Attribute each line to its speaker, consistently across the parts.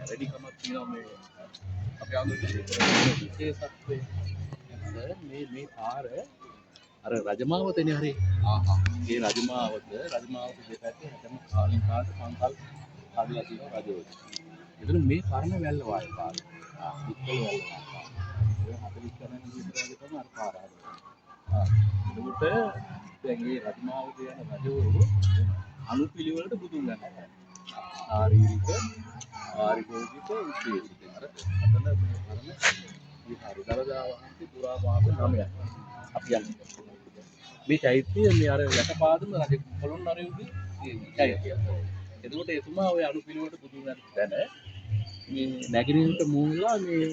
Speaker 1: වැඩිකමක් තියෙනවා මේ අපේ ආගමේ විශේෂත්වය. මේ පාර අර රජමාවතනේ හරි. ඒ රජමාවත දෙපැත්තේ හැටම කාලින් කාට සංකල්ප හදලා තියෙනවා රජවරු. එතන මේ පරණ වැල්ල වාගේ පාර. ඉක්කල වැල්ල වාගේ. ඒ 40 ගණන් විතර වගේ තමයි අර පාර හදන්නේ. එතකොට දැන් මේ රජමාවත යන රජවරු අනුපිළිවෙලට බුදුන් ගන්නවා. ශාරීරික ආරිභෝගික උද්දේශික අර අතන මේ පරණ විහාර දලදා වහන්සේ පුරා මාස 9ක් අපි යන්නේ. මේ චෛත්‍යය මේ අර යටපාදම රජ පොළොන්නරුවේ මේ චෛත්‍යය. එතකොට එතුමා ඔය අනුපිළිවෙලට බුදුන් ගන්න තැන මේ නැගිනින්ට මූලලා මේ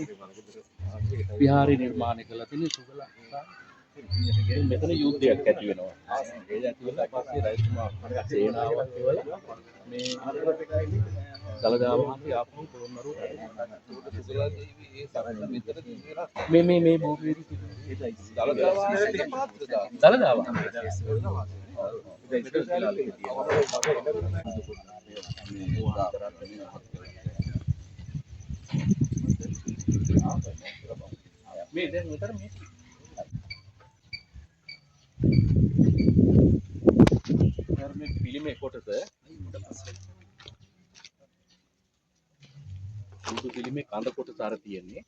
Speaker 1: විහාරය නිර්මාණය කළා තියෙන සුගල මෙතන යුද්ධයක් ඇති වෙනවා. ඒ ඇති වෙලා පස්සේ රජතුමා සේනාවක් එවලා මේ දලදා වහන්සේ ආපහු පොළොන්නරුව සුගලා දේවී ඒ සරණ මෙතන තියෙනවා. මේ භූමියේ ඒයි දලදා වහන්සේ පාත්‍ර දලදා වහන්සේ මේ දැන් උතර මේ මේ පිළිමේ කොටස බුදු පිළිමේ කඳ කොටස අර තියෙන්නේ.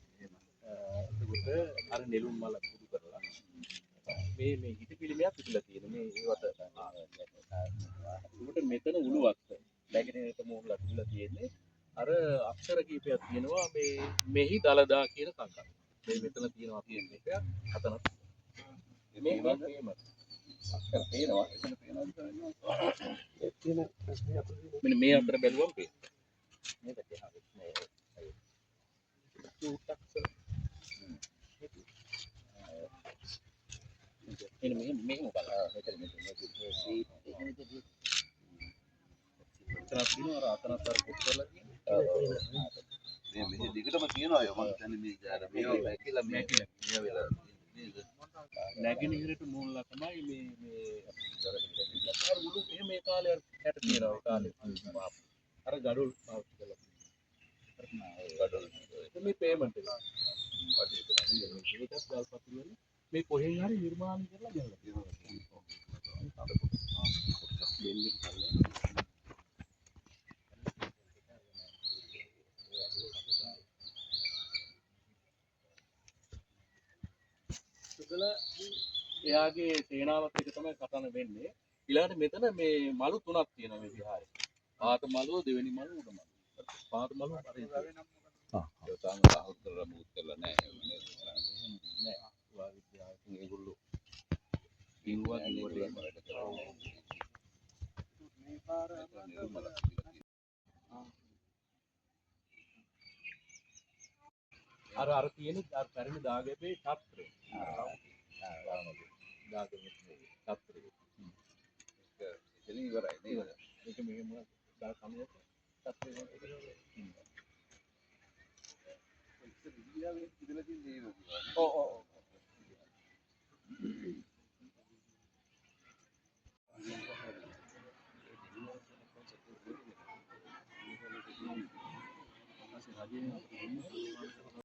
Speaker 1: එතකොට අර නෙළුම් මල පුදු කරලා මේ ඉති පිළිමයක් පිටලා තියෙන මේ ඒවට උඩට මෙතන උළුවක් නැගිනේට මෝහලා පිටලා තියෙන්නේ. අර අක්ෂර කීපයක් තියෙනවා මේ මෙහි දලදා කියන සංකල්ප. මේ මෙතන තියෙනවා කියන එක අතන මේ අක්ෂර පේනවා එතන පේනවා ඒ තියෙන මෙන්න මේ අතර බැලුවම පේනවා. මේ පැත්තේ හරි මේ චූටක්ෂර මෙහෙම බලන්න මෙතන තියෙනවා අර අතනත් අර කොටලා තියෙනවා. මේ දිගටම තියෙනවා අය මම කියන්නේ මේ අර මේවා වැකිලා මේකිලා වෙලා නේද? නැගිනහිරට මූලලා තමයි මේ අර මුළු මේ කාලේ අර තියෙනවා ඒ කාලේ අර ගඩොල් පාවිච්චි කරලා ගඩොල් මේ පේමන්ට් එක වටේ තමයි ඒකත් ගල්පතු වල මේ කොහෙන් හරි නිර්මාණය කරලා ගෙනලා තියෙනවා. සුගල එයාගේ සේනාවත් එක තමයි කතන වෙන්නේ. ඊළඟට මෙතන මේ මලු තුනක් තියෙනවා මේ විහාරේ. පාත මලුව දෙවෙනි මලුව උඩ මලුව. පාත මලුව හරි ඒ තාම සාහෘද කරලා මුත් කරලා නැහැ නෑ. වාවිද්‍යාවෙන් ඒගොල්ලෝ කිව්වා කිව්වට වැඩ කරන්නේ. මේ පාර නිර්මල අර තියෙන අර පැරණි දාගැබේ ඡත්‍රය. දාගැබේ ඡත්‍රය. ඒක ඉවරයි නේද? මේක මෙහෙම දා සමයක ඡත්‍රය වගේ. ඔව්